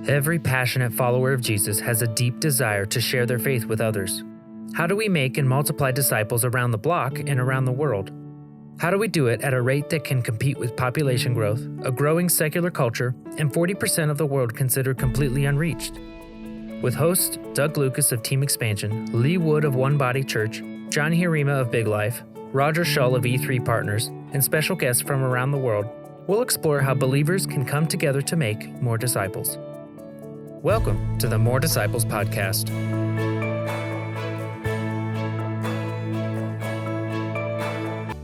Every passionate follower of Jesus has a deep desire to share their faith with others. How do we make and multiply disciples around the block and around the world? How do we do it at a rate that can compete with population growth, a growing secular culture, and 40% of the world considered completely unreached? With hosts Doug Lucas of Team Expansion, Lee Wood of One Body Church, John Hirima of Big Life, Roger Shull of E3 Partners, and special guests from around the world, we'll explore how believers can come together to make more disciples. Welcome to the More Disciples podcast.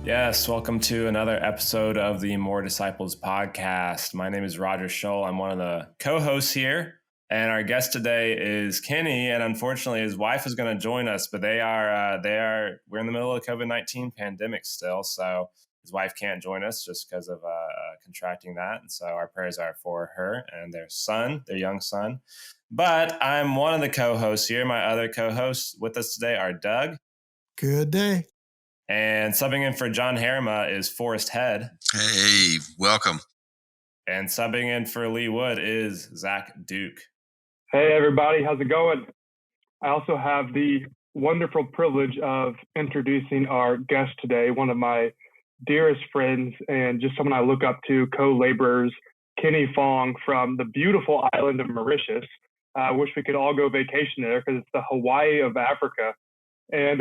Yes, welcome to another episode of the More Disciples podcast. My name is Roger Shull. I'm one of the co-hosts here, and our guest today is Kenny. And unfortunately, his wife is going to join us, but we're in the middle of the COVID-19 pandemic still, so his wife can't join us just because of contracting that. And so our prayers are for her and their young son. But I'm one of the co-hosts here. My other co-hosts with us today are Doug. Good day. And subbing in for John Hirima is Forrest Head. Hey, welcome. And subbing in for Lee Wood is Zach Duke. Hey, everybody. How's it going? I also have the wonderful privilege of introducing our guest today, one of my dearest friends and just someone I look up to, co-laborers, Kenny Fong from the beautiful island of Mauritius. I wish we could all go vacation there because it's the Hawaii of Africa. And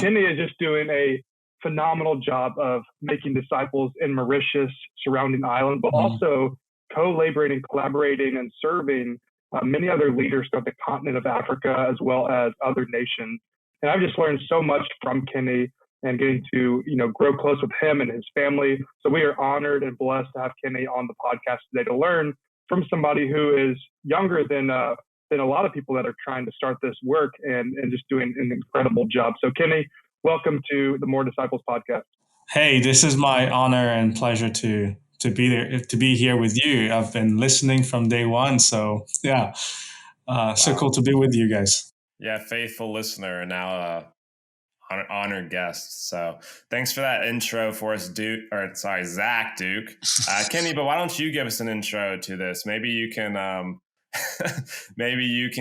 Kenny is just doing a phenomenal job of making disciples in Mauritius, surrounding island, but also co-laboring and collaborating and serving many other leaders throughout the continent of Africa, as well as other nations. And I've just learned so much from Kenny and getting to, grow close with him and his family. So we are honored and blessed to have Kenny on the podcast today to learn from somebody who is younger than a lot of people that are trying to start this work and just doing an incredible job. So Kenny, welcome to the More Disciples podcast. Hey, this is my honor and pleasure to be here with you. I've been listening from day one. So yeah, So cool to be with you guys. Yeah, faithful listener and now honored guest. So thanks for that intro for us, Zach Duke. Kenny, but why don't you give us an intro to this? Maybe you can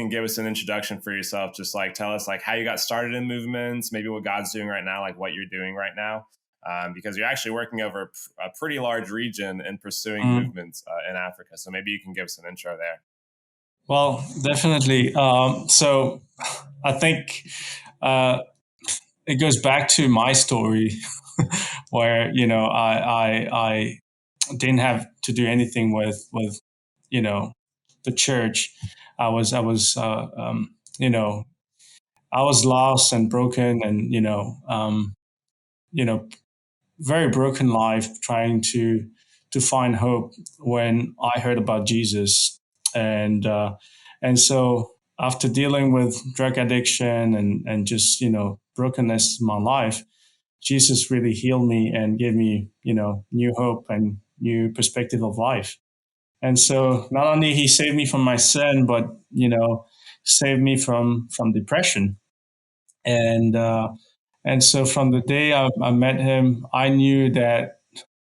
give us an introduction for yourself. Just like tell us like how you got started in movements, maybe what God's doing right now, like what you're doing right now, because you're actually working over a pretty large region and pursuing movements in Africa. So maybe you can give us an intro there. Well, definitely. So I think it goes back to my story where, I didn't have to do anything with the church. I was lost and broken and, very broken life trying to find hope when I heard about Jesus. And so after dealing with drug addiction and just, brokenness in my life, Jesus really healed me and gave me, new hope and new perspective of life. And so not only he saved me from my sin, but, saved me from depression. And so from the day I met him, I knew that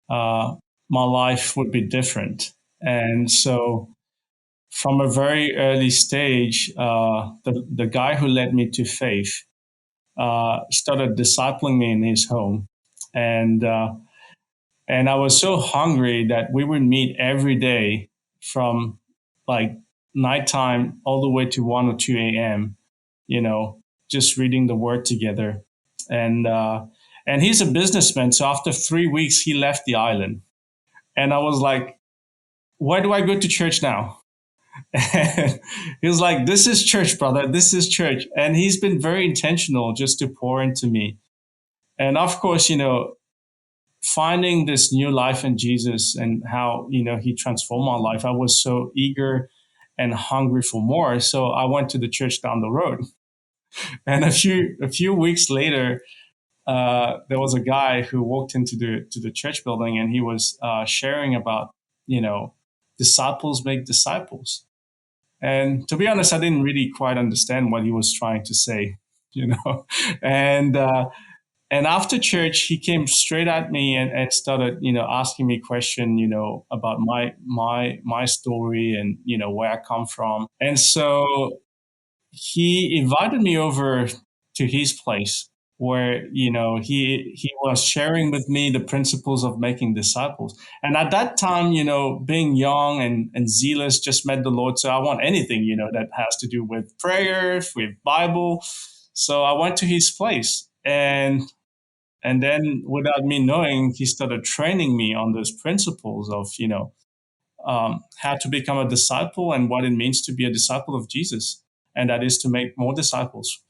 my life would be different. And so from a very early stage, the guy who led me to faith started discipling me in his home. And I was so hungry that we would meet every day from like nighttime all the way to 1 or 2 a.m., just reading the word together. And he's a businessman. So after 3 weeks, he left the island. And I was like, why do I go to church now? And he was like, this is church, brother. This is church. And he's been very intentional just to pour into me. And of course, finding this new life in Jesus and how, he transformed my life. I was so eager and hungry for more. So I went to the church down the road. And a few weeks later, there was a guy who walked into the church building and he was sharing about, disciples make disciples. And to be honest, I didn't really quite understand what he was trying to say, and And after church, he came straight at me and started, asking me question, about my story and, where I come from. And so he invited me over to his place where, he was sharing with me the principles of making disciples. And at that time, being young and zealous, just met the Lord. So I want anything, that has to do with prayer, with Bible. So I went to his place, and then without me knowing, he started training me on those principles of, how to become a disciple and what it means to be a disciple of Jesus. And that is to make more disciples.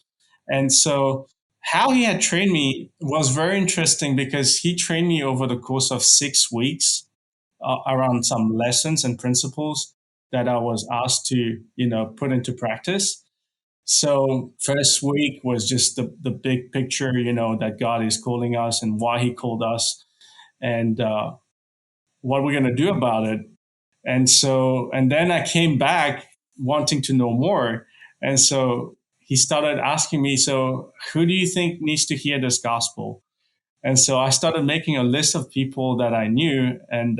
And so how he had trained me was very interesting because he trained me over the course of 6 weeks around some lessons and principles that I was asked to, put into practice. So first week was just the big picture, that God is calling us and why he called us and what we're going to do about it. And then I came back wanting to know more. And so he started asking me, so who do you think needs to hear this gospel? And so I started making a list of people that I knew and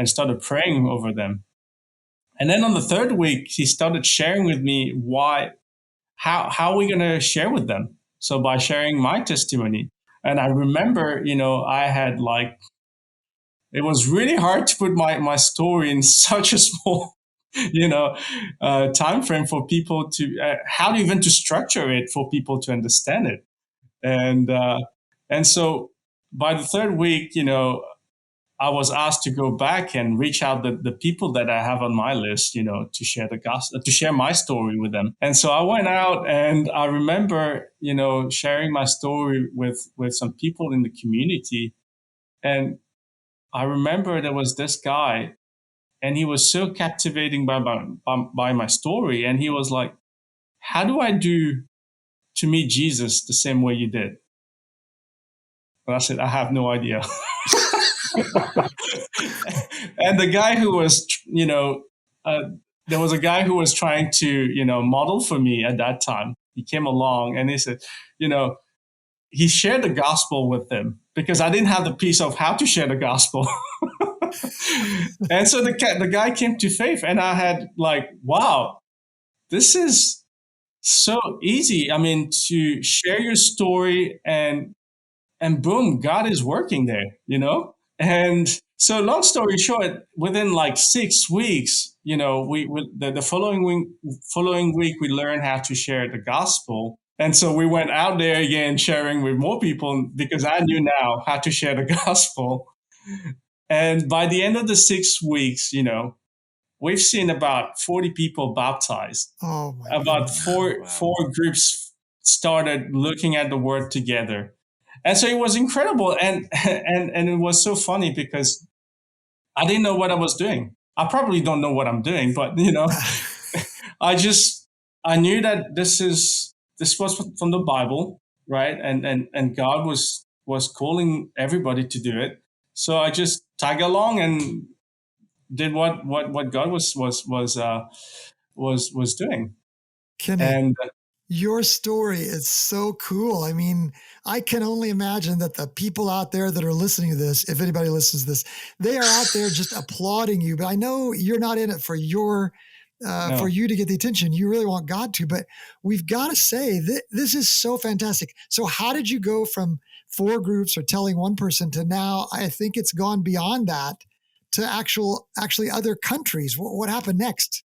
started praying over them. And then on the third week, he started sharing with me how are we going to share with them? So by sharing my testimony. And I remember, I had it was really hard to put my story in such a small, time frame for people to, how even to structure it for people to understand it. And so by the third week, I was asked to go back and reach out the people that I have on my list, to share the gospel, to share my story with them. And so I went out and I remember, sharing my story with some people in the community. And I remember there was this guy and he was so captivating by my story. And he was like, how do I do to meet Jesus the same way you did? And I said, I have no idea. And the guy who was, there was a guy who was trying to, model for me at that time. He came along and he said, he shared the gospel with them because I didn't have the piece of how to share the gospel. And so the guy came to faith and I had wow, this is so easy. I mean, to share your story and boom, God is working there. And so long story short, within 6 weeks, the following week, we learned how to share the gospel. And so we went out there again, sharing with more people because I knew now how to share the gospel. And by the end of the 6 weeks, we've seen about 40 people baptized. Oh my About goodness. four groups started looking at the word together. And so it was incredible. And it was so funny because I didn't know what I was doing. I probably don't know what I'm doing, but I knew that this was from the Bible, right? And God was calling everybody to do it. So I just tag along and did what God was doing. Kenny, And your story is so cool. I mean, I can only imagine that the people out there that are listening to this, if anybody listens to this, they are out there just applauding you. But I know you're not in it for No. for you to get the attention. You really want God to. But we've got to say that this is so fantastic. So how did you go from 4 groups or telling one person to now? I think it's gone beyond that to actually other countries. What happened next?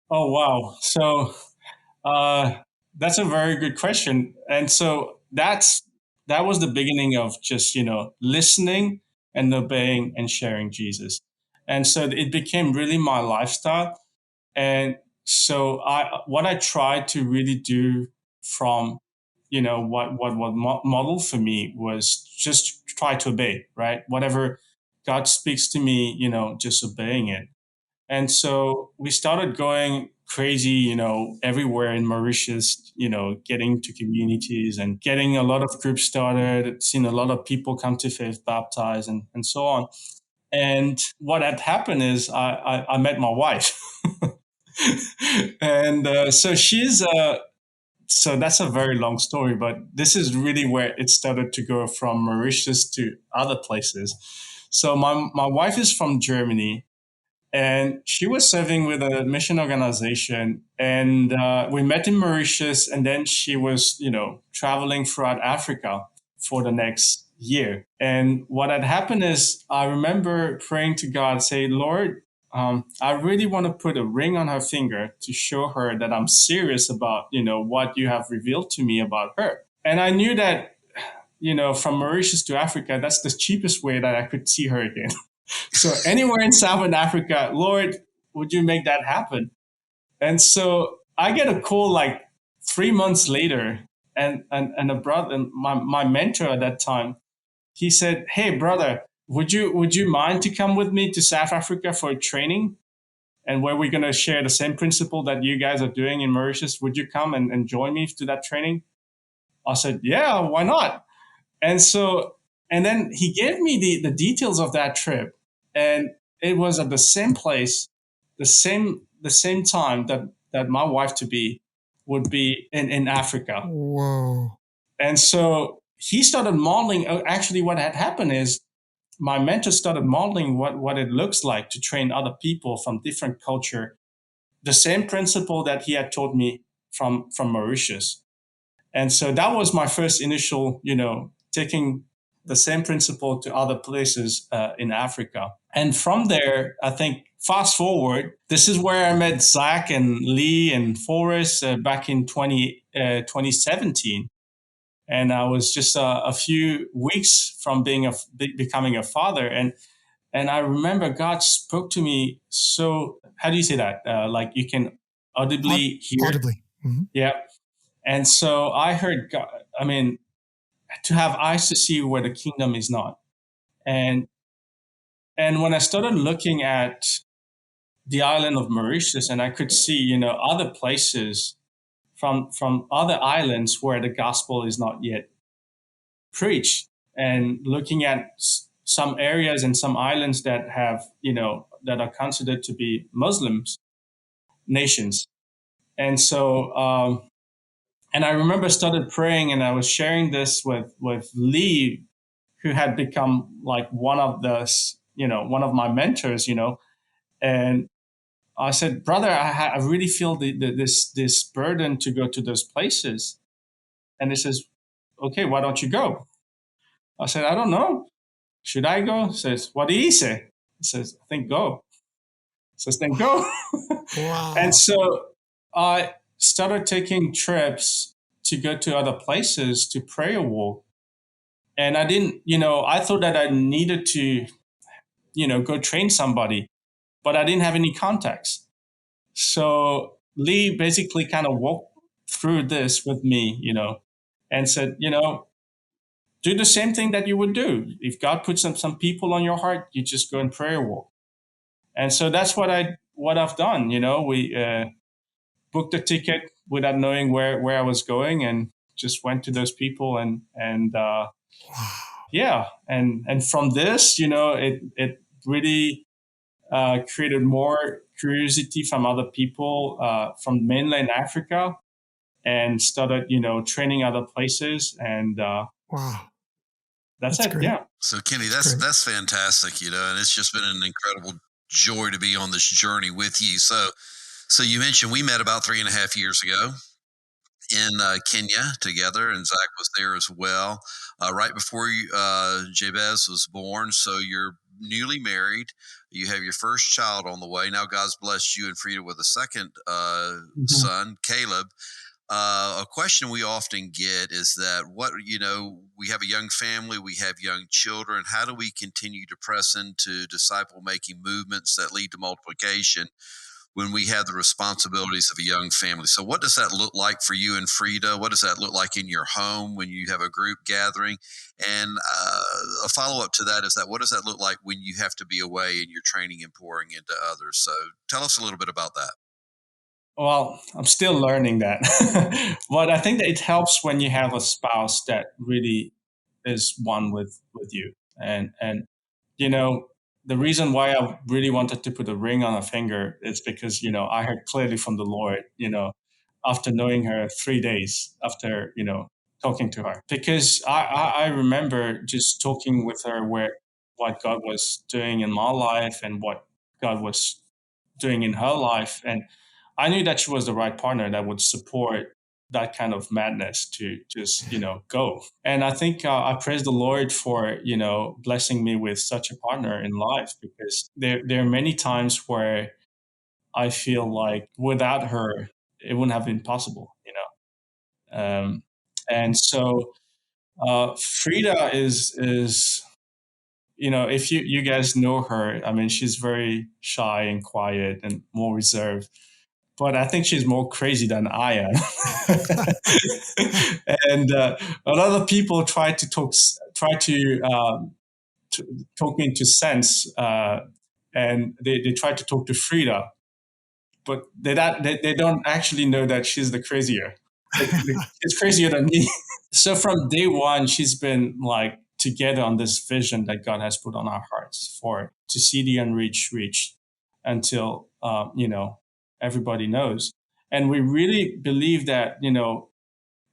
Oh wow! So that's a very good question. And so that was the beginning of just listening and obeying and sharing Jesus. And so it became really my lifestyle. And so what I tried to really do from what modeled for me was just try to obey, right? Whatever God speaks to me, just obeying it. And so we started going crazy, everywhere in Mauritius, getting to communities and getting a lot of groups started, seeing a lot of people come to faith, baptized, and so on. And what had happened is I met my wife. And so she's so that's a very long story, but this is really where it started to go from Mauritius to other places. So my wife is from Germany, and she was serving with a mission organization, and we met in Mauritius, and then she was, traveling throughout Africa for the next year. And what had happened is I remember praying to God, say, Lord, I really want to put a ring on her finger to show her that I'm serious about, what you have revealed to me about her. And I knew that, from Mauritius to Africa, that's the cheapest way that I could see her again. So anywhere in Southern Africa, Lord, would you make that happen? And so I get a call like 3 months later, and a brother, my mentor at that time, he said, "Hey brother, would you mind to come with me to South Africa for a training? And where we're gonna share the same principle that you guys are doing in Mauritius. Would you come and join me to that training?" I said, "Yeah, why not?" And so, and then he gave me the details of that trip, and it was at the same place, the same time that my wife to be would be in Africa. Whoa. And so he started modeling. Actually, what had happened is my mentor started modeling what it looks like to train other people from different culture, the same principle that he had taught me from Mauritius. And so that was my first initial, taking the same principle to other places in Africa. And from there, I think fast forward, this is where I met Zach and Lee and Forrest back in 2017. And I was just a few weeks from becoming a father. And I remember God spoke to me. So how do you say that? Like you can audibly hear. Audibly. Mm-hmm. Yeah. And so I heard God, to have eyes to see where the kingdom is not. And when I started looking at the island of Mauritius, and I could see, other places from other islands where the gospel is not yet preached, and looking at some areas and some islands that have, that are considered to be Muslims nations. And so, and I remember started praying, and I was sharing this with Lee, who had become like one of my mentors, and I said, brother, I really feel this burden to go to those places. And he says, okay, why don't you go? I said, I don't know. Should I go? He says, what did he say? He says, I think go. He says, then go. Wow. And so I started taking trips to go to other places to prayer walk. And I didn't, I thought that I needed to, go train somebody, but I didn't have any contacts. So Lee basically kind of walked through this with me, and said, do the same thing that you would do. If God puts some people on your heart, you just go and prayer walk. And so that's what I've done. We booked a ticket without knowing where I was going, and just went to those people, and yeah, and from this, it really created more curiosity from other people from mainland Africa, and started, training other places, and Wow. that's That's it. great. Yeah. So Kenny, Great. that's fantastic, and it's just been an incredible joy to be on this journey with you. So you mentioned we met about 3.5 years ago in Kenya together, and Zach was there as well, right before Jabez was born. So you're newly married. You have your first child on the way. Now God's blessed you and Frida with a second Mhm. son, Caleb. A question we often get is that we have a young family, we have young children. How do we continue to press into disciple making movements that lead to multiplication when we have the responsibilities of a young family? So, what does that look like for you and Frida? What does that look like in your home when you have a group gathering? And a follow up to that is that what does that look like when you have to be away and you're training and pouring into others? So, tell us a little bit about that. Well, I'm still learning that. But I think that it helps when you have a spouse that really is one with you. And the reason why I really wanted to put a ring on a finger is because, I heard clearly from the Lord, after knowing her 3 days after, talking to her. Because I remember just talking with her what God was doing in my life and what God was doing in her life. And I knew that she was the right partner that would support that kind of madness to just, go. And I think I praise the Lord for, blessing me with such a partner in life, because there are many times where I feel like without her, it wouldn't have been possible, and so Frida is if you guys know her, I mean, she's very shy and quiet and more reserved, but I think she's more crazy than I am. And a lot of people try to talk me into sense, and they try to talk to Frida, but they don't actually know that she's the crazier. She's crazier than me. So from day one, she's been like together on this vision that God has put on our hearts for to see the unreached reached until everybody knows. And we really believe that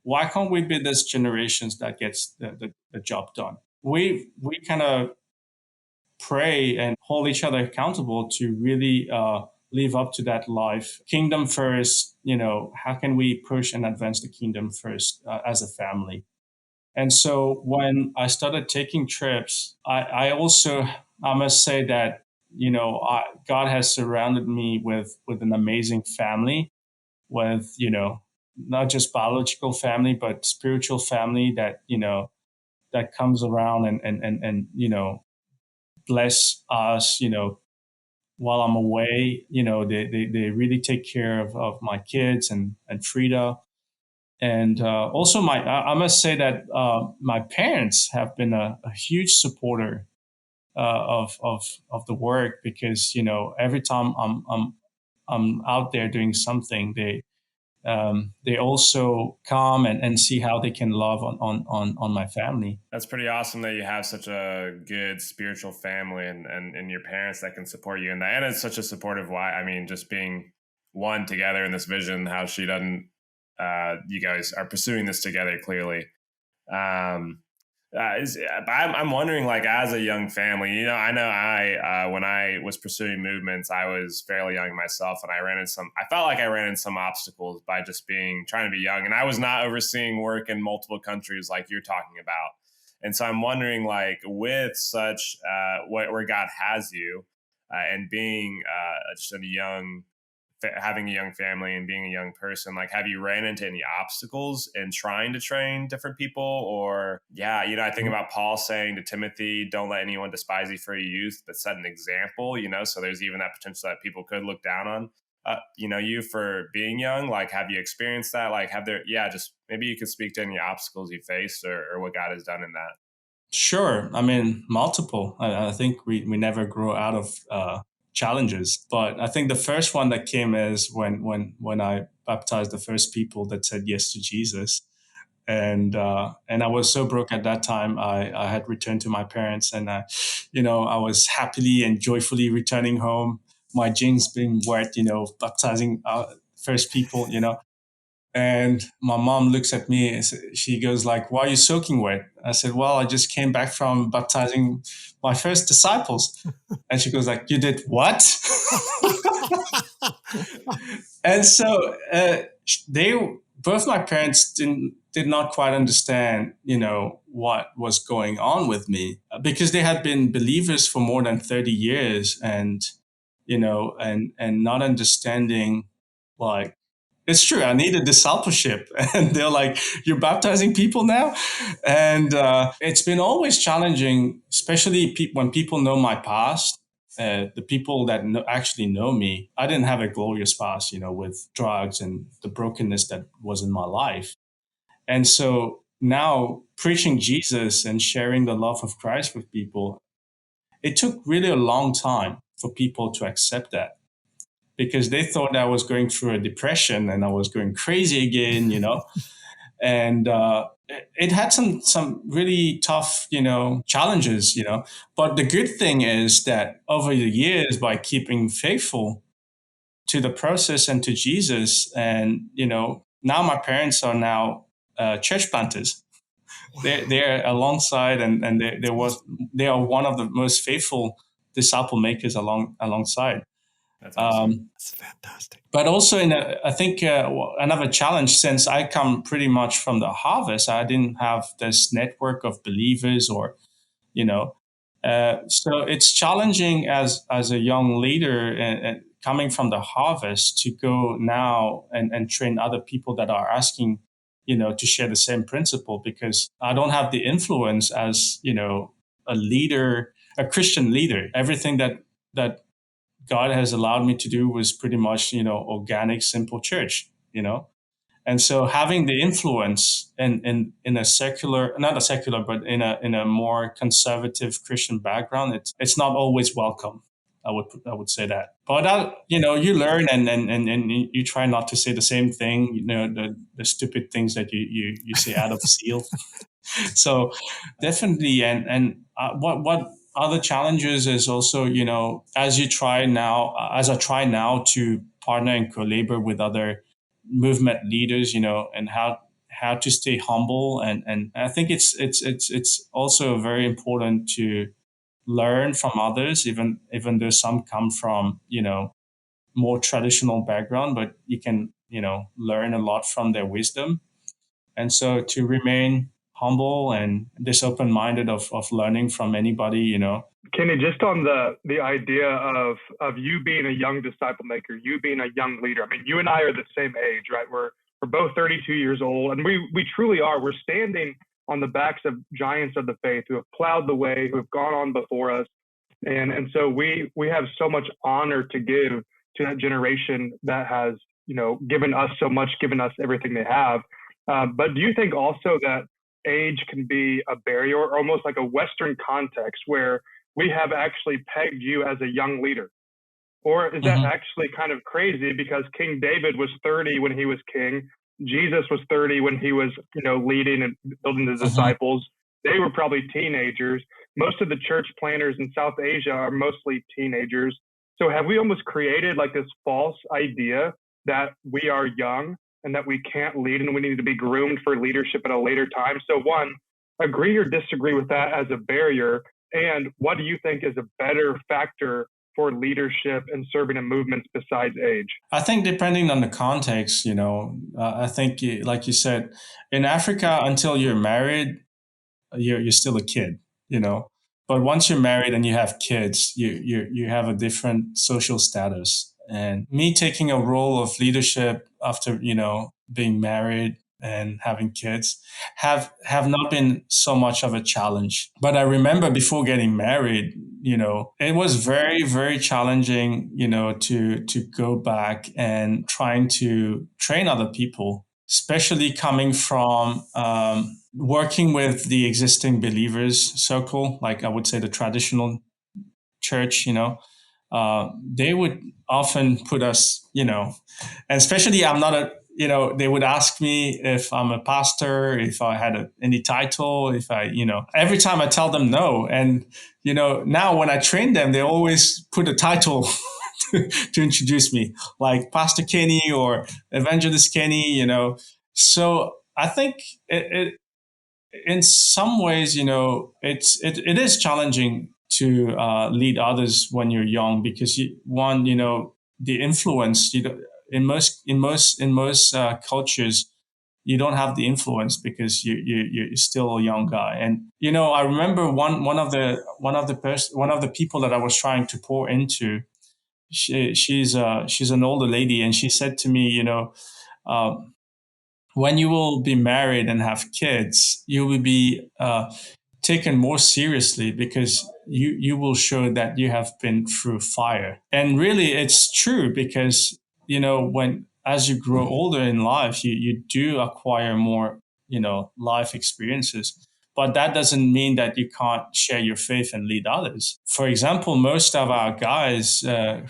why can't we be this generations that gets the job done? We kind of pray and hold each other accountable to really live up to that life. Kingdom first, how can we push and advance the kingdom first as a family? And so when I started taking trips, I also, I must say that, God has surrounded me with an amazing family, with, not just biological family, but spiritual family that, that comes around and bless us, while I'm away. They really take care of my kids and Frida. And also, I must say that my parents have been a huge supporter of the work, because every time I'm out there doing something, they also come and see how they can love on my family. That's pretty awesome that you have such a good spiritual family and your parents that can support you in that. And it's such a supportive wife. I mean, just being one together in this vision, how she doesn't, you guys are pursuing this together clearly. I'm wondering, like, as a young family, I know when I was pursuing movements, I was fairly young myself, and I felt like I ran into some obstacles by just trying to be young, and I was not overseeing work in multiple countries like you're talking about. And so I'm wondering, like, with such, where God has you, and being just having a young family and being a young person, like, have you ran into any obstacles in trying to train different people? Or I think about Paul saying to Timothy, don't let anyone despise you for your youth, but set an example, so there's even that potential that people could look down on you for being young. Like, have you experienced that? Like, just maybe you could speak to any obstacles you faced, or what God has done in that. Sure. I mean, multiple. I think we never grow out of challenges. But I think the first one that came is when I baptized the first people that said yes to Jesus. And I was so broke at that time. I had returned to my parents, and I was happily and joyfully returning home. My jeans being wet, baptizing first people, And my mom looks at me and she goes like, why are you soaking wet? I said, well, I just came back from baptizing my first disciples. And she goes like, you did what? And so both my parents did not quite understand, what was going on with me, because they had been believers for more than 30 years and not understanding, like, it's true, I needed discipleship. And they're like, you're baptizing people now? And it's been always challenging, especially when people know my past. The people that actually know me, I didn't have a glorious past, with drugs and the brokenness that was in my life. And so now preaching Jesus and sharing the love of Christ with people, it took really a long time for people to accept that, because they thought I was going through a depression and I was going crazy again, and it had some really tough, challenges, But the good thing is that over the years, by keeping faithful to the process and to Jesus, and now my parents are now church planters. They're alongside, and they are one of the most faithful disciple makers alongside. That's awesome. That's fantastic. But also, I think another challenge, since I come pretty much from the harvest, I didn't have this network of believers, or you know, so it's challenging as a young leader and coming from the harvest to go now and train other people that are asking, to share the same principle, because I don't have the influence as, a leader, a Christian leader. Everything that God has allowed me to do was pretty much, organic, simple church. And so having the influence in a secular, not a secular, but in a more conservative Christian background, it's not always welcome. I would say that. But you learn, and you try not to say the same thing, the stupid things that you say out of zeal. So definitely, and what other challenges is also, as I try now to partner and collaborate with other movement leaders, and how to stay humble, and I think it's also very important to learn from others, even though some come from, more traditional background, but you can, learn a lot from their wisdom. And so to remain humble and this open-minded of learning from anybody. Kenny, just on the idea of you being a young disciple maker, you being a young leader. I mean, you and I are the same age, right? We're both 32 years old, and we truly are. We're standing on the backs of giants of the faith who have plowed the way, who have gone on before us, and so we have so much honor to give to that generation that has given us so much, given us everything they have. But do you think also that age can be a barrier, or almost like a Western context where we have actually pegged you as a young leader? Or is that actually kind of crazy because King David was 30 when he was king? Jesus was 30 when he was, leading and building the disciples. They were probably teenagers. Most of the church planters in South Asia are mostly teenagers. So have we almost created like this false idea that we are young and that we can't lead and we need to be groomed for leadership at a later time? So one, agree or disagree with that as a barrier? And what do you think is a better factor for leadership and serving in movements besides age? I think depending on the context, I think, like you said, in Africa, until you're married, you're still a kid. But once you're married and you have kids, you have a different social status. And me taking a role of leadership after, being married and having kids have not been so much of a challenge. But I remember before getting married, it was very, very challenging, to go back and trying to train other people, especially coming from working with the existing believers circle, like I would say the traditional church, they would often put us, and especially I'm not they would ask me if I'm a pastor, if I had any title, if every time I tell them no. And, now when I train them, they always put a title to introduce me, like Pastor Kenny or Evangelist Kenny, So I think it in some ways, it is challenging to lead others when you're young, because the influence, in most cultures, you don't have the influence because you're still a young guy. And I remember one of the people that I was trying to pour into. She's an older lady, and she said to me, uh, when you will be married and have kids, you will be taken more seriously because you will show that you have been through fire. And really, it's true, because when as you grow older in life, you do acquire more life experiences. But that doesn't mean that you can't share your faith and lead others. For example, most of our guys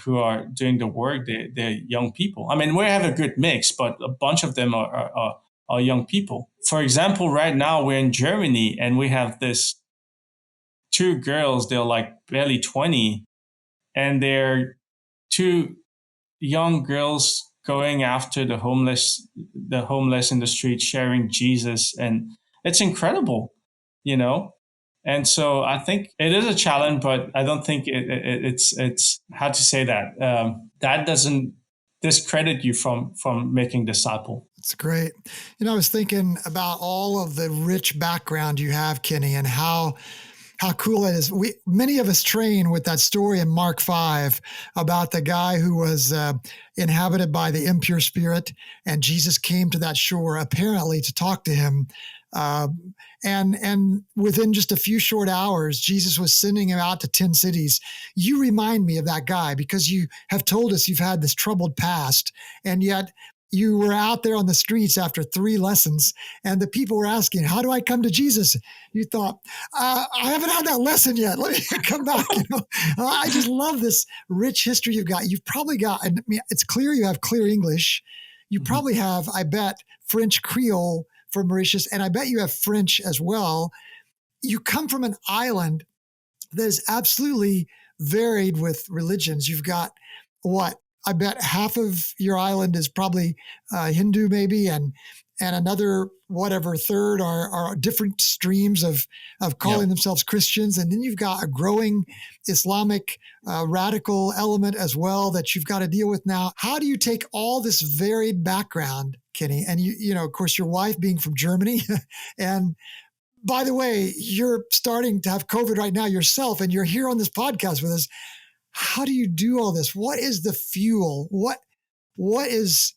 who are doing the work, they're young people. I mean, we have a good mix, but a bunch of them are young people. For example, right now we're in Germany and we have this two girls, they're like barely 20, and they're two young girls going after the homeless in the street, sharing Jesus, and it's incredible, you know. And so I think it is a challenge, but I don't think it's how to say that that doesn't discredit you from making disciple. It's great. I was thinking about all of the rich background you have, Kenny, and how cool it is. Many of us train with that story in Mark 5 about the guy who was inhabited by the impure spirit, and Jesus came to that shore apparently to talk to him. And within just a few short hours, Jesus was sending him out to 10 cities. You remind me of that guy because you have told us you've had this troubled past, and yet you were out there on the streets after 3 lessons, and the people were asking, how do I come to Jesus? You thought, I haven't had that lesson yet. Let me come back. I just love this rich history you've got. You've probably got, I mean, it's clear you have clear English. You probably have, I bet, French Creole for Mauritius, and I bet you have French as well. You come from an island that is absolutely varied with religions. You've got what? I bet half of your island is probably Hindu, maybe, and another whatever third are different streams of calling themselves Christians, and then you've got a growing Islamic radical element as well that you've got to deal with now. How do you take all this varied background, Kenny, and you know, of course, your wife being from Germany, and by the way, you're starting to have COVID right now yourself, and you're here on this podcast with us. How do you do all this? What is the fuel? What is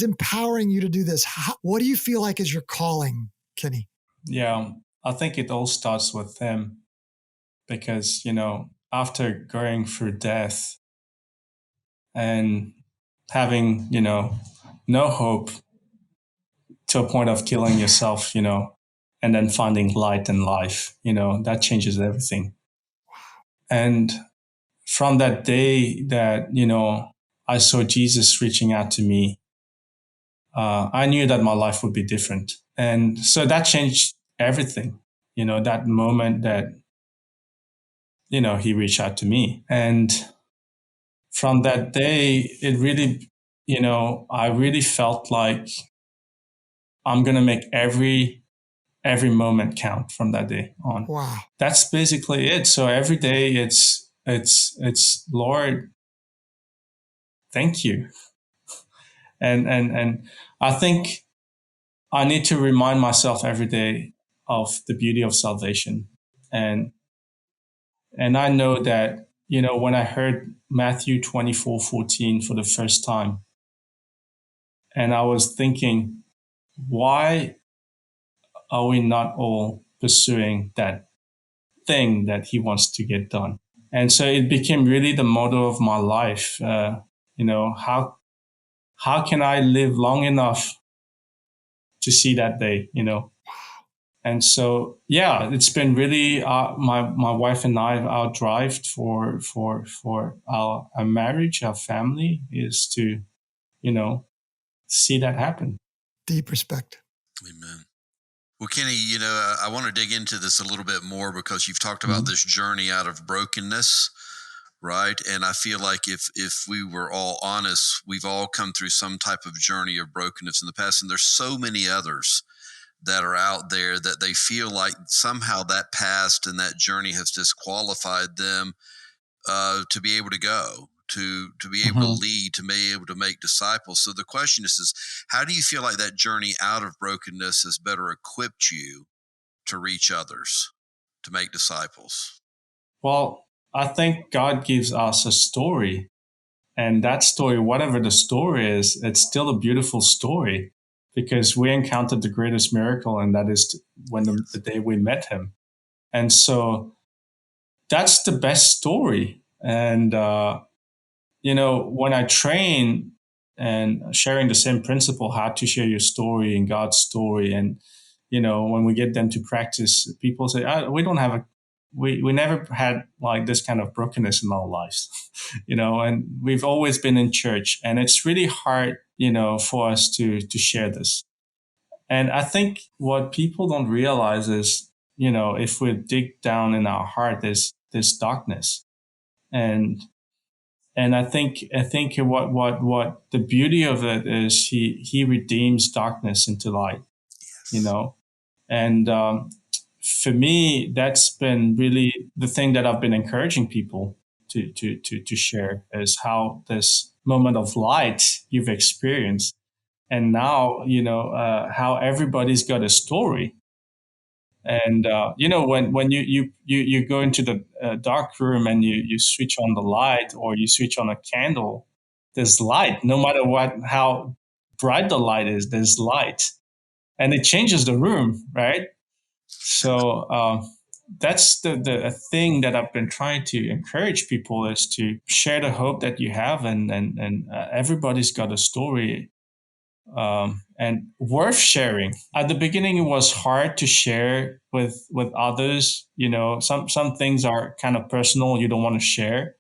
empowering you to do this? What do you feel like is your calling, Kenny? Yeah, I think it all starts with him because, after going through death and having, no hope to a point of killing yourself, and then finding light and life, that changes everything. And from that day that, I saw Jesus reaching out to me, I knew that my life would be different. And so that changed everything, that moment that, he reached out to me. And from that day, it really, I really felt like I'm going to make every moment count from that day on. Wow. That's basically it. So every day it's Lord, thank you. And I think I need to remind myself every day of the beauty of salvation. And I know that, when I heard Matthew 24:14 for the first time, and I was thinking, why are we not all pursuing that thing that he wants to get done? And so it became really the motto of my life. How can I live long enough to see that day, And so, yeah, it's been really my wife and I, our drive for our marriage, our family is to, see that happen. Deep respect. Amen. Well, Kenny, I want to dig into this a little bit more because you've talked about this journey out of brokenness, right? And I feel like if we were all honest, we've all come through some type of journey of brokenness in the past, and there's so many others that are out there that they feel like somehow that past and that journey has disqualified them to be able to go, to be able to lead, to be able to make disciples. So the question is how do you feel like that journey out of brokenness has better equipped you to reach others, to make disciples? Well, I think God gives us a story, and that story, whatever the story is, it's still a beautiful story because we encountered the greatest miracle, and that is when the day we met him. And so that's the best story. And, when I train and sharing the same principle, how to share your story and God's story. And, when we get them to practice, people say, we don't have we never had like this kind of brokenness in our lives, and we've always been in church, and it's really hard, for us to share this. And I think what people don't realize is, if we dig down in our heart, there's darkness. And And I think what the beauty of it is he redeems darkness into light, you know. And for me, that's been really the thing that I've been encouraging people to share, is how this moment of light you've experienced, and now how everybody's got a story. And when you go into the dark room and you switch on the light, or you switch on a candle, there's light. No matter how bright the light is, there's light, and it changes the room, right? So that's the thing that I've been trying to encourage people, is to share the hope that you have, and everybody's got a story, and worth sharing. At the beginning, it was hard to share with others. Some things are kind of personal, you don't want to share.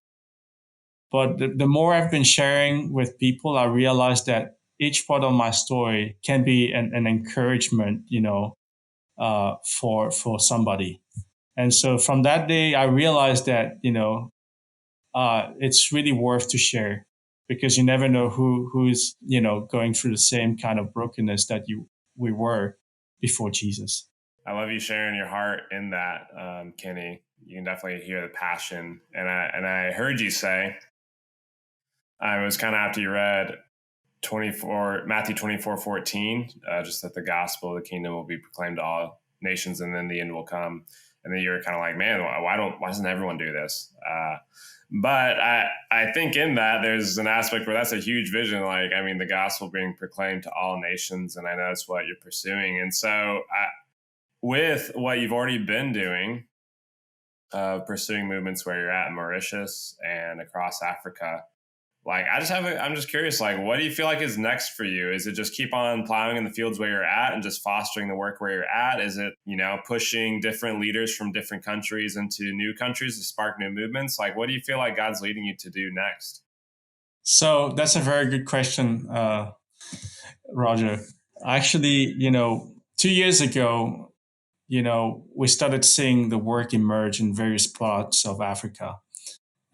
But the more I've been sharing with people, I realized that each part of my story can be an encouragement, for somebody. And so from that day, I realized that it's really worth to share, because you never know who's going through the same kind of brokenness that we were before Jesus. I love you sharing your heart in that, Kenny. You can definitely hear the passion, and I heard you say, it was kind of after you read Matthew 24:14, just that the gospel of the kingdom will be proclaimed to all nations, and then the end will come. And then you're kind of like, man, why doesn't everyone do this? But I think in that there's an aspect where that's a huge vision. Like, I mean, the gospel being proclaimed to all nations, and I know it's what you're pursuing. And so with what you've already been doing, pursuing movements where you're at in Mauritius and across Africa, like, I'm just curious, like, what do you feel like is next for you? Is it just keep on plowing in the fields where you're at and just fostering the work where you're at? Is it, pushing different leaders from different countries into new countries to spark new movements? Like, what do you feel like God's leading you to do next? So that's a very good question, Roger. Actually, 2 years ago, we started seeing the work emerge in various parts of Africa,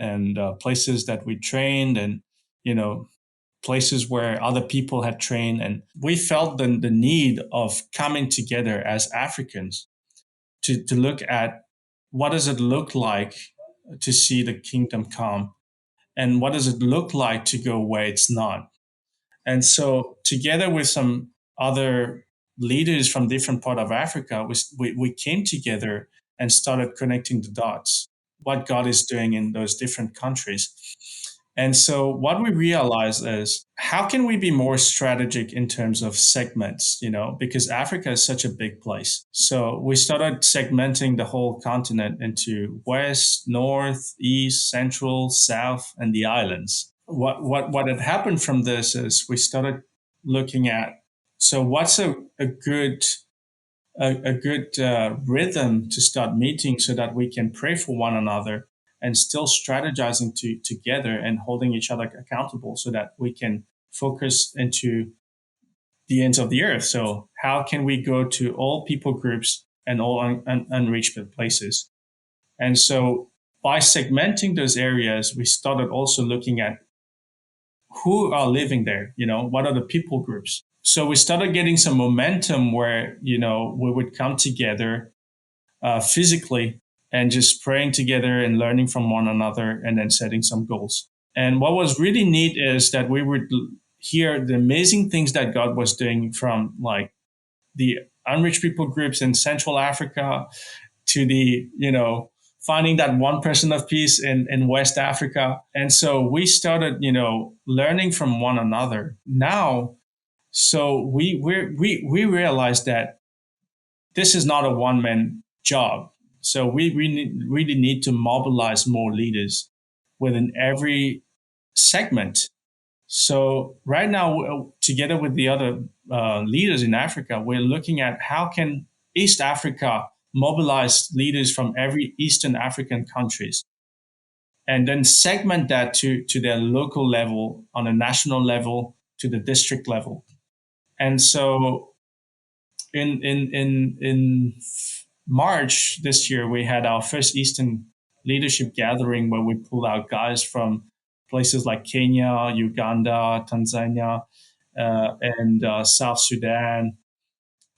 and places that we trained, and places where other people had trained. And we felt the need of coming together as Africans to look at what does it look like to see the kingdom come, and what does it look like to go where it's not. And so together with some other leaders from different part of Africa, we came together and started connecting the dots, what God is doing in those different countries. And so what we realize is, how can we be more strategic in terms of segments, because Africa is such a big place. So we started segmenting the whole continent into west, north, east, central, south, and the islands. What had happened from this is we started looking at, so what's a good rhythm to start meeting, so that we can pray for one another and still strategizing together and holding each other accountable, so that we can focus into the ends of the earth. So how can we go to all people groups and all unreached places? And so by segmenting those areas, we started also looking at who are living there, what are the people groups. So we started getting some momentum where, we would come together physically and just praying together and learning from one another, and then setting some goals. And what was really neat is that we would hear the amazing things that God was doing, from like the unreached people groups in Central Africa to the, finding that one person of peace in West Africa. And so we started, learning from one another. Now, so we realized that this is not a one-man job. So we really need to mobilize more leaders within every segment. So right now, together with the other leaders in Africa, we're looking at how can East Africa mobilize leaders from every Eastern African countries, and then segment that to their local level, on a national level, to the district level. And so in March this year, we had our first Eastern leadership gathering, where we pulled out guys from places like Kenya, Uganda, Tanzania, and South Sudan,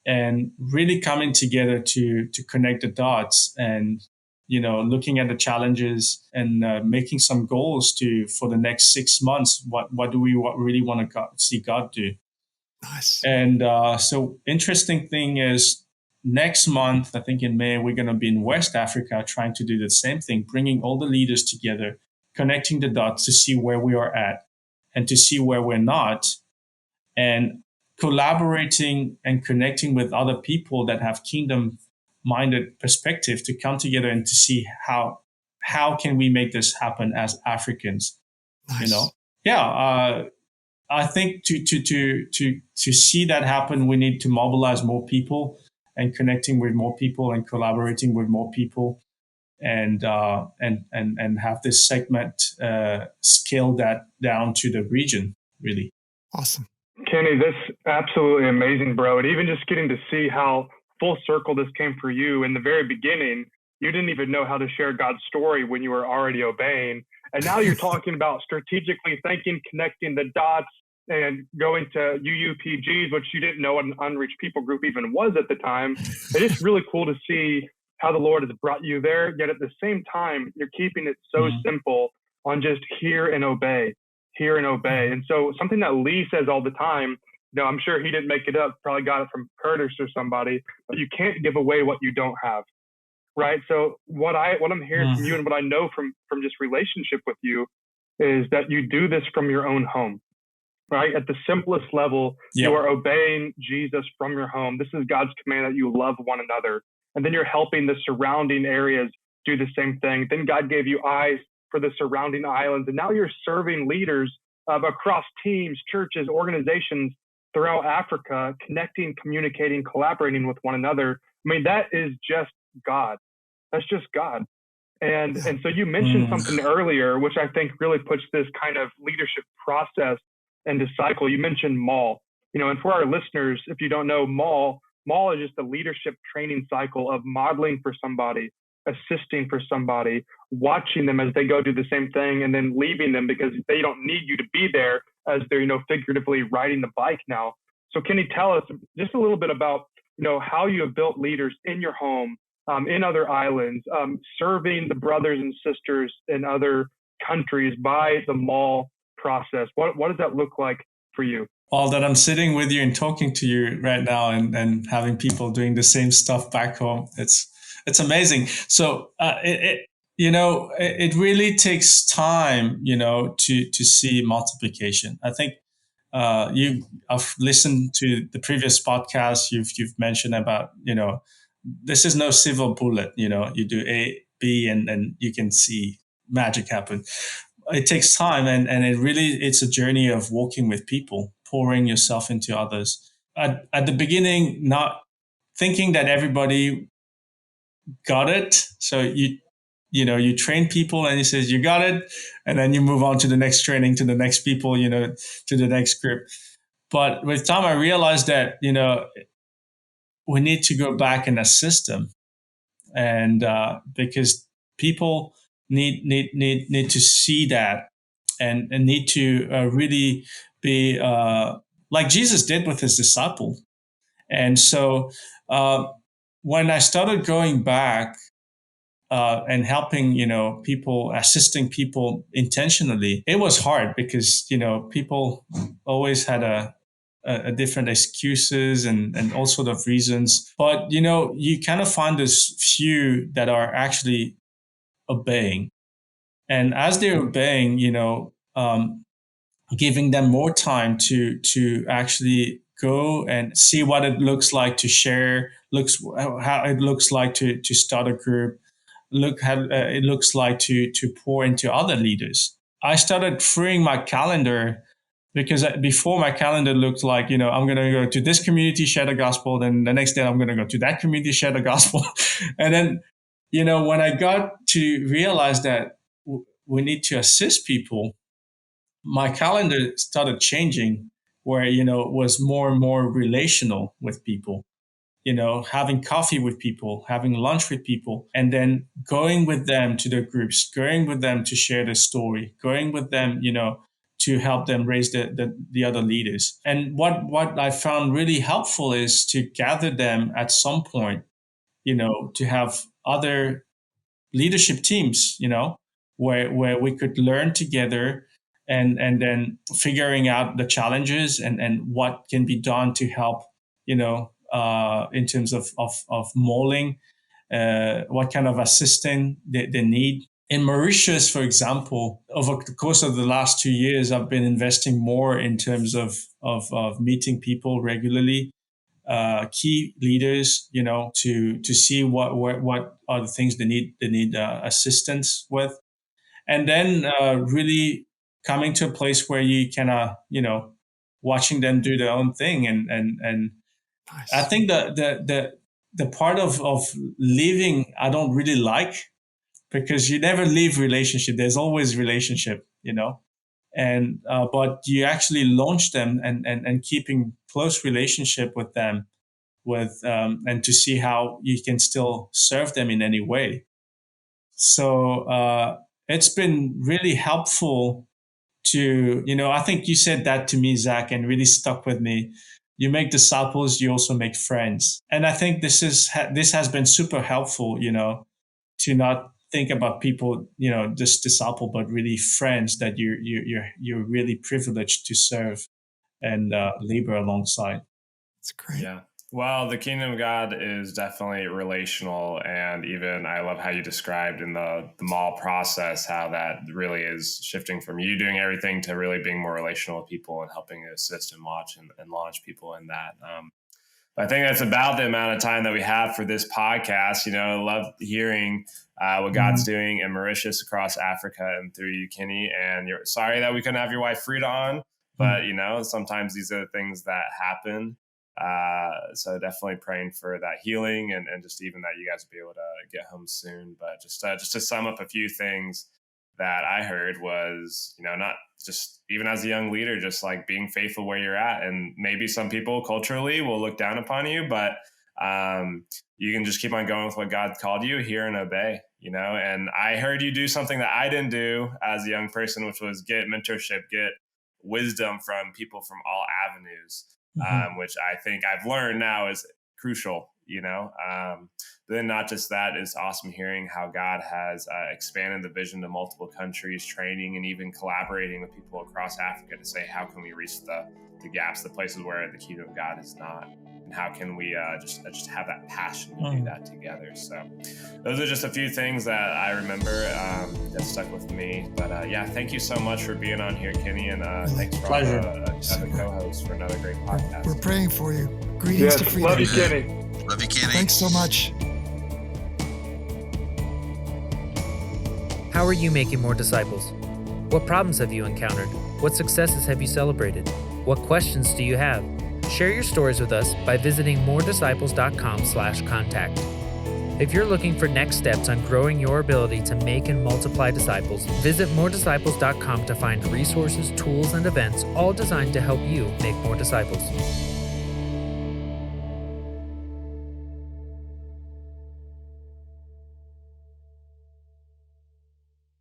and really coming together to connect the dots and looking at the challenges and making some goals for the next 6 months. What do we really want to see God do? Nice. And so interesting thing is next month, I think in May, we're going to be in West Africa trying to do the same thing, bringing all the leaders together, connecting the dots to see where we are at and to see where we're not, and collaborating and connecting with other people that have kingdom minded perspective to come together and to see how can we make this happen as Africans. Nice. I think to see that happen, we need to mobilize more people and connecting with more people and collaborating with more people, and have this segment scale that down to the region, really. Awesome. Kenny, this absolutely amazing, bro. And even just getting to see how full circle this came for you in the very beginning, you didn't even know how to share God's story when you were already obeying. And now you're talking about strategically thinking, connecting the dots, and going to UUPGs, which you didn't know what an unreached people group even was at the time. It's just really cool to see how the Lord has brought you there. Yet at the same time, you're keeping it so simple on just hear and obey. Hear and obey. And so something that Lee says all the time, I'm sure he didn't make it up, probably got it from Curtis or somebody, but you can't give away what you don't have. Right. So what I'm hearing from you and what I know from just relationship with you is that you do this from your own home. Right. At the simplest level, you are obeying Jesus from your home. This is God's command that you love one another. And then you're helping the surrounding areas do the same thing. Then God gave you eyes for the surrounding islands. And now you're serving leaders across teams, churches, organizations throughout Africa, connecting, communicating, collaborating with one another. I mean, that is just God. That's just God. And so you mentioned something earlier, which I think really puts this kind of leadership process into cycle. You mentioned MAUL, and for our listeners, if you don't know MAUL is just a leadership training cycle of modeling for somebody, assisting for somebody, watching them as they go do the same thing, and then leaving them because they don't need you to be there as they're, figuratively riding the bike now. So can you tell us just a little bit about, how you have built leaders in your home, in other islands, serving the brothers and sisters in other countries by the MAUL process? What does that look like for you? Well, that I'm sitting with you and talking to you right now and having people doing the same stuff back home. It's amazing. So it really takes time, to see multiplication. I think I've listened to the previous podcast. You've mentioned about, this is no silver bullet. You do A, B, and you can see magic happen. It takes time, and it's a journey of walking with people, pouring yourself into others. At the beginning, not thinking that everybody got it. So you train people and he says, you got it. And then you move on to the next training, to the next people, to the next group. But with time, I realized that, we need to go back in a system, and because people need to see that and need to really be like Jesus did with his disciple. And so when I started going back and helping, people, assisting people intentionally, it was hard because, people always had a different excuses and all sort of reasons. But, you kind of find this few that are actually obeying. And as they're obeying, giving them more time to actually go and see what it looks like to share, how it looks like to start a group, look how it looks like to pour into other leaders. I started freeing my calendar because before my calendar looked like, I'm going to go to this community, share the gospel. Then the next day I'm going to go to that community, share the gospel. And then, when I got to realize that we need to assist people, my calendar started changing where, it was more and more relational with people. having coffee with people, having lunch with people, and then going with them to their groups, going with them to share their story, going with them, to help them raise the other leaders. And what I found really helpful is to gather them at some point, to have other leadership teams, where we could learn together and then figuring out the challenges and what can be done to help, in terms of molding, what kind of assistance they need. In Mauritius, for example, over the course of the last 2 years, I've been investing more in terms of meeting people regularly, key leaders, to see what are the things they need assistance with, and then really coming to a place where you can, watching them do their own thing, and Nice. I think the part of leaving I don't really like, because you never leave relationship. There's always relationship, and but you actually launch them and keeping close relationship with them, and to see how you can still serve them in any way. So it's been really helpful to, I think you said that to me, Zach, and really stuck with me. You make disciples, you also make friends. And I think this has been super helpful, to not think about people, just disciple, but really friends that you're really privileged to serve and labor alongside. It's great. Yeah. Well, the kingdom of God is definitely relational. And even I love how you described in the mall process, how that really is shifting from you doing everything to really being more relational with people and helping assist and watch and launch people in that. But I think that's about the amount of time that we have for this podcast. I love hearing what God's doing in Mauritius, across Africa, and through you, Kenny. And you're sorry that we couldn't have your wife Frida on, but sometimes these are the things that happen. So definitely praying for that healing and just even that you guys will be able to get home soon. But just to sum up a few things that I heard was, not just even as a young leader, just like being faithful where you're at. And maybe some people culturally will look down upon you, but you can just keep on going with what God called you, hear and obey, and I heard you do something that I didn't do as a young person, which was get mentorship, get wisdom from people from all avenues. Which I think I've learned now is crucial, but then not just that, it's awesome hearing how God has expanded the vision to multiple countries, training and even collaborating with people across Africa to say, how can we reach the gaps, the places where the kingdom of God is not, and how can we just have that passion to do that together. So those are just a few things that I remember that stuck with me. But thank you so much for being on here, Kenny, and thanks for having a co-host for another great podcast. We're praying for you. Greetings to Frida. Love you, Kenny. Love you, Kenny. Thanks so much. How are you making more disciples? What problems have you encountered? What successes have you celebrated? What questions do you have? Share your stories with us by visiting moredisciples.com/contact. If you're looking for next steps on growing your ability to make and multiply disciples, visit moredisciples.com to find resources, tools, and events all designed to help you make more disciples.